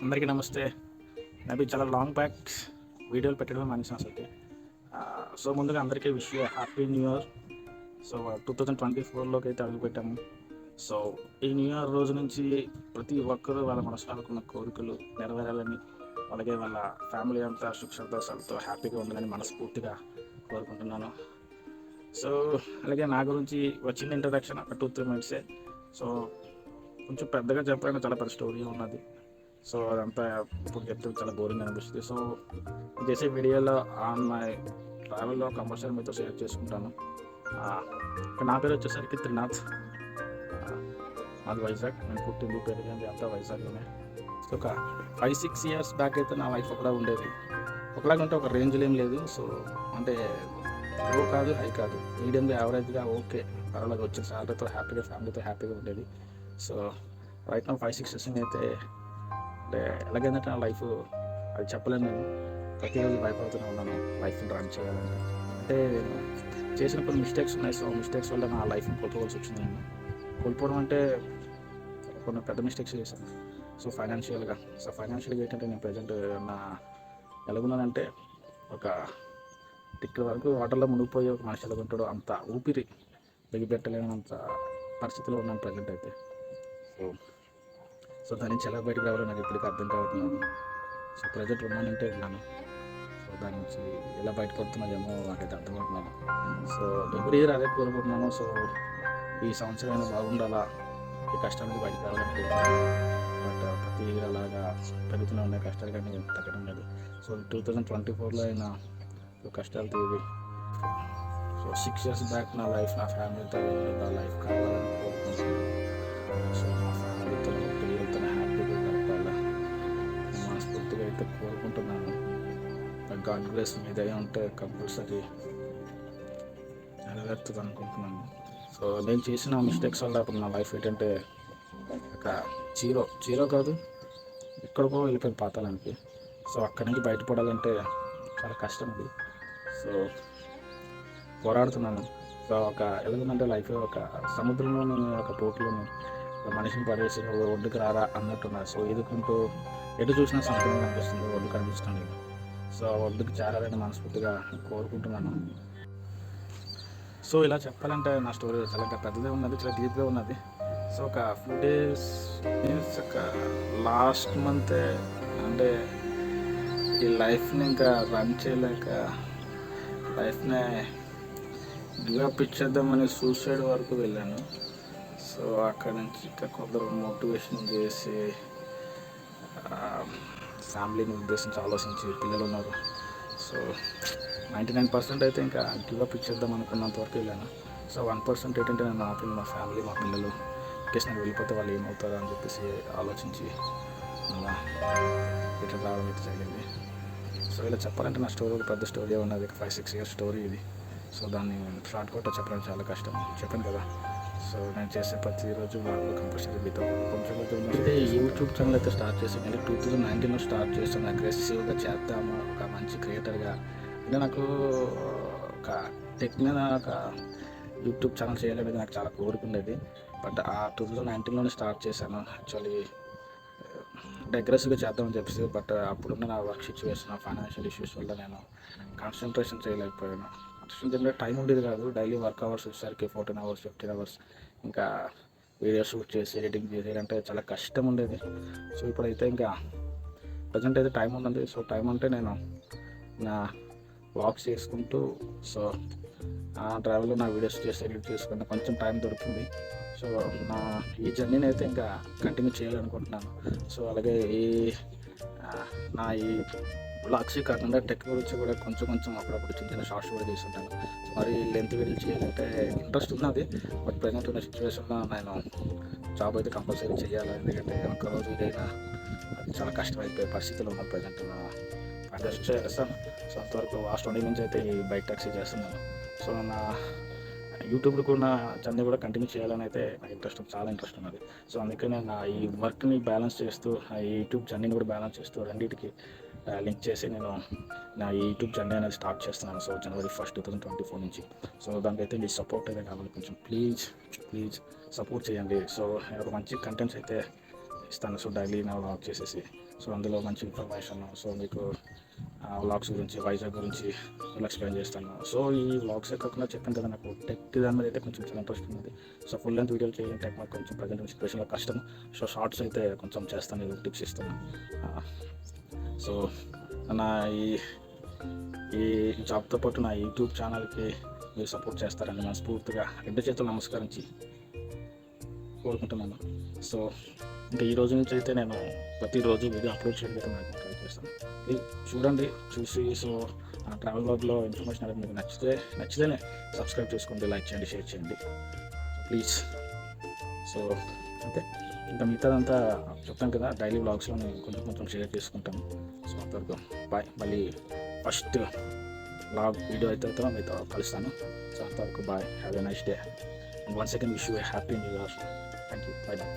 అందరికీ నమస్తే. నాకు చాలా లాంగ్ బ్యాక్ వీడియోలు పెట్టడం మానేసాను అసలుకి. సో ముందుగా అందరికీ wish happy new year. So 2024లోకి అయితే అడుగుపెట్టాము. సో ఈ న్యూ ఇయర్ రోజు నుంచి ప్రతి ఒక్కరూ వాళ్ళ మనసులో అనుకున్న కోరికలు నెరవేరాలని, అలాగే వాళ్ళ ఫ్యామిలీ అంతా సుఖ సంతోషాలతో హ్యాపీగా ఉండాలని మనస్ఫూర్తిగా కోరుకుంటున్నాను. సో అలాగే నా గురించి వచ్చిన ఇంట్రడక్షన్ ఒక 2-3 మినిట్సే. సో కొంచెం పెద్దగా చెప్పాలంటే చాలా పెద్ద స్టోరీ ఉన్నది. సో అదంతా ఇప్పుడు చెప్తే చాలా బోరింగ్ అనిపిస్తుంది. సో చేసే వీడియోలో ఆన్ మై ట్రావెల్లో కంపల్సరీ మీతో షేర్ చేసుకుంటాను. నా పేరు వచ్చేసరికి త్రినాథ్. అది వైజాగ్. నేను పుట్టింది పెరిగింది అంతా వైజాగ్లోనే. సో ఒక 5-6 ఇయర్స్ బ్యాక్ అయితే నా లైఫ్ ఒకలా ఉండేది. ఒకలాగా ఉంటే ఒక రేంజ్లో ఏం లేదు. సో అంటే లో కాదు, హై కాదు, మీడియంగా యావరేజ్గా ఓకే పర్వాలేదు వచ్చిన శాలరీతో హ్యాపీగా ఫ్యామిలీతో హ్యాపీగా ఉండేది. సో రైట్ నా 5-6 ఇయర్స్ అయితే అంటే ఎలాగైందంటే నా లైఫ్ అది చెప్పలేను. నేను ప్రతిరోజు భయపడుతూనే ఉన్నాను లైఫ్ని రన్ చేయాలంటే. అంటే నేను చేసిన కొన్ని మిస్టేక్స్ ఉన్నాయి. సో మిస్టేక్స్ వల్ల నా లైఫ్ని కోల్పోవాల్సి వచ్చింది. నేను కోల్పోవడం అంటే కొన్ని పెద్ద మిస్టేక్స్ చేశాను. సో ఫైనాన్షియల్గా ఏంటంటే నేను ప్రజెంట్ నా ఎలాగున్నానంటే ఒక ఇక్కడ వరకు వాటర్లో మునిగిపోయి ఒక మనిషి ఎలాగుంటాడో అంత ఊపిరి బిగిపెట్టలేనంత పరిస్థితిలో ఉన్నాను ప్రజెంట్ అయితే. సో దాని నుంచి ఎలా బయటకు రావాలో నాకు ఇప్పటికీ అర్థం కావట్లేదు. సో ప్రజెంట్ ఉన్నానంటే ఉన్నాను. సో దాని నుంచి ఎలా బయటపడుతున్నాయేమో నాకైతే అర్థమవుతున్నాను. సో ఎవ్రీ ఇయర్ అదే కోరుకుంటున్నాను. సో ఈ సంవత్సరం అయినా బాగుండాలా, ఈ కష్టం నుంచి బయటకు రావాలనుకుంటున్నాను. బట్ ప్రతి ఇయర్ అలాగా పెరుగుతూనే ఉన్నాయి కష్టాలు, కానీ తగ్గడం లేదు. సో 2024లో అయినా కష్టాలు తీరి. సో 6 ఇయర్స్ బ్యాక్ నా లైఫ్ నా ఫ్యామిలీతో నా లైఫ్ కావాలని కోరుకుంటున్నాను. సో మా ఫ్యామిలీతో పిల్లలతో హ్యాపీగా గడపాలా మనస్ఫూర్తిగా అయితే కోరుకుంటున్నాను. గాడ్ గ్రేస్ మీద ఉంటే కంపల్సరీ నెరవేరుతుంది అనుకుంటున్నాను. సో నేను చేసిన మిస్టేక్స్ వల్ల అప్పుడు నా లైఫ్ ఏంటంటే ఒక జీరో కాదు, ఎక్కడికో వెళ్ళిపోయిన పాతాలనికి. సో అక్కడి నుంచి బయటపడాలంటే చాలా కష్టం ఇది. సో పోరాడుతున్నాను. సో ఒక ఎలాగంటే లైఫ్ ఒక సముద్రంలోని ఒక బోట్లోని మనిషిని పడేసి ఒడ్డుకు రారా అన్నట్టున్నారు. సో ఎదుర్కొంటూ ఎటు చూసినా సముద్రం కనిపిస్తుంది, ఒడ్డు కనిపిస్తుంది. సో ఒడ్డుకు చేరాలని మనస్ఫూర్తిగా కోరుకుంటున్నాను. సో ఇలా చెప్పాలంటే నా స్టోరీ చాలా పెద్దదే ఉన్నది, చాలా డీప్గా ఉన్నది. సో ఒక ఫ్యూ డేస్ మీన్స్ ఒక లాస్ట్ మంతే అంటే ఈ లైఫ్ని ఇంకా రన్ చేయలేక లైఫ్ని గివప్ ఇచ్చేద్దామని సూసైడ్ వరకు వెళ్ళాను. సో అక్కడ నుంచి ఇంకా కొందరు మోటివేషన్ చేసి ఫ్యామిలీని ఉద్దేశించి ఆలోచించి పిల్లలు ఉన్నారు. సో 99% అయితే ఇంకా గివప్ ఇచ్చేద్దాం అనుకున్నంత వరకు వెళ్ళాను. సో 1% ఏంటంటే నేను మా ఫ్యామిలీ మా పిల్లలు వెకేషన్ వెళ్ళిపోతే వాళ్ళు ఏమవుతారో అని చెప్పేసి ఆలోచించి అలా రిటర్న్ రావడం అయితే జరిగింది. సో ఇలా చెప్పాలంటే నా స్టోరీ ఒక పెద్ద స్టోరీ ఉన్నది, 5-6 ఇయర్స్ స్టోరీ ఇది. సో దాన్ని షార్ట్ కట్లో చెప్పడం చాలా కష్టం, చెప్పాను కదా. సో నేను చేసే ప్రతిరోజు వాళ్ళు కంపల్సరీ మీతో కొంచెం అయితే యూట్యూబ్ ఛానల్ అయితే స్టార్ట్ చేసాను. అంటే 2019లో స్టార్ట్ చేస్తాను. అగ్రెసివ్గా చేద్దాము ఒక మంచి క్రియేటర్గా. అంటే నాకు ఒక టెక్ మీద ఒక యూట్యూబ్ ఛానల్ చేయాలనేది నాకు చాలా కోరిక ఉండేది. బట్ ఆ 2019లోనే స్టార్ట్ చేశాను యాక్చువల్లీ అగ్రెసివ్గా చేద్దామని చెప్పేసి. బట్ అప్పుడున్న నా వర్క్ సిచ్యువేషన్, ఫైనాన్షియల్ ఇష్యూస్ వల్ల నేను కాన్సన్ట్రేషన్ చేయలేకపోయాను. ఎందుకంటే టైం ఉండేది కాదు. డైలీ వర్క్ అవర్స్ వచ్చేసరికి 14 hours 15 hours ఇంకా వీడియో షూట్ చేసి ఎడిటింగ్ చేసి అంటే చాలా కష్టం ఉండేది. సో ఇప్పుడైతే ఇంకా ప్రజెంట్ అయితే టైం ఉన్నది. సో టైం అంటే నేను నా వాక్స్ చేసుకుంటూ సో ఆ ట్రావెల్లో నా వీడియోస్ చేసి ఎడిట్ చేసుకుంటే కొంచెం టైం దొరుకుతుంది. సో నా ఈ జర్నీని అయితే ఇంకా కంటిన్యూ చేయాలనుకుంటున్నాను. సో అలాగే నా ఈ బ్లాగ్స్ కాకుండా టెక్ గురించి కూడా కొంచెం అప్పుడప్పుడు చిన్న షార్ట్స్ కూడా చేస్తుంటాను. మరి లెంత్ వీడియో చేయాలంటే ఇంట్రెస్ట్ ఉన్నది. బట్ ప్రజెంట్ ఉన్న సిచ్యువేషన్లో నేను జాబ్ అయితే కంపల్సరీ చేయాలి. ఎందుకంటే ఒక్కరోజు ఇదైనా అది చాలా కష్టమైపోయే పరిస్థితుల్లో ఉన్న ప్రజెంట్ అడ్జస్ట్ చేస్తాను. సో అంతవరకు లాస్ట్ 20 నుంచి అయితే ఈ బైక్ టాక్సీ చేస్తున్నాను. సో నా యూట్యూబ్లో కూడా జర్నీ కూడా కంటిన్యూ చేయాలని అయితే నాకు చాలా ఇంట్రెస్ట్ ఉన్నది. సో అందుకనే నా ఈ వర్క్ని బ్యాలెన్స్ చేస్తూ ఈ యూట్యూబ్ జర్నీని కూడా బ్యాలెన్స్ చేస్తూ రెండింటికి లింక్ చేసి నేను నా యూట్యూబ్ జర్నీ అనేది స్టార్ట్ చేస్తున్నాను. సో January 1st 2024 నుంచి. సో దానికైతే మీ సపోర్ట్ అయితే కావాలి, కొంచెం ప్లీజ్ సపోర్ట్ చేయండి. సో ఒక మంచి కంటెంట్స్ అయితే ఇస్తాను. సో డైలీ నా వర్క్ చేసేసి సో అందులో మంచి ఇన్ఫర్మేషన్, సో మీకు వ్లాగ్స్ గురించి, వైజాగ్ గురించి ఇలా ఎక్స్ప్లెయిన్ చేస్తాను. సో ఈ వ్లాగ్సే కాకుండా చెప్పాను కదా, నాకు టెక్ దాని మీద అయితే కొంచెం చాలా ఇంట్రెస్ట్ ఉంది. సో ఫుల్ లెంత్ వీడియోలు చేయడం టెక్ మాకు కొంచెం ప్రజెంట్ సిచ్యువేషన్లో కష్టం. సో షార్ట్స్ అయితే కొంచెం చేస్తాను, ఏదో టిప్స్ ఇస్తాను. సో నా ఈ జాబ్తో పాటు నా యూట్యూబ్ ఛానల్కి మీరు సపోర్ట్ చేస్తారని మనస్ఫూర్తిగా రెండు చేతులు నమస్కరించి కోరుకుంటున్నాను. సో ఇంకా ఈ రోజు నుంచి అయితే నేను ప్రతిరోజు వీడియో అప్లోడ్ చేయడానికి నాకు ట్రై చేస్తాను. ప్లీజ్ చూడండి, చూసి సో ఆ ట్రావెల్ బ్లాగ్లో ఇన్ఫర్మేషన్ అనేది మీకు నచ్చితేనే సబ్స్క్రైబ్ చేసుకోండి, లైక్ చేయండి, షేర్ చేయండి ప్లీజ్. సో అంతే, ఇంకా మిగతాదంతా చెప్తాను కదా, డైలీ బ్లాగ్స్లో నేను కొంచెం షేర్ చేసుకుంటాను. సో అంతవరకు బాయ్. మళ్ళీ ఫస్ట్ బ్లాగ్ వీడియో అయితే మీతో కలుస్తాను. సో అంతవరకు bye, have a nice day, and once again wish you a happy new year. Thank you, bye bye.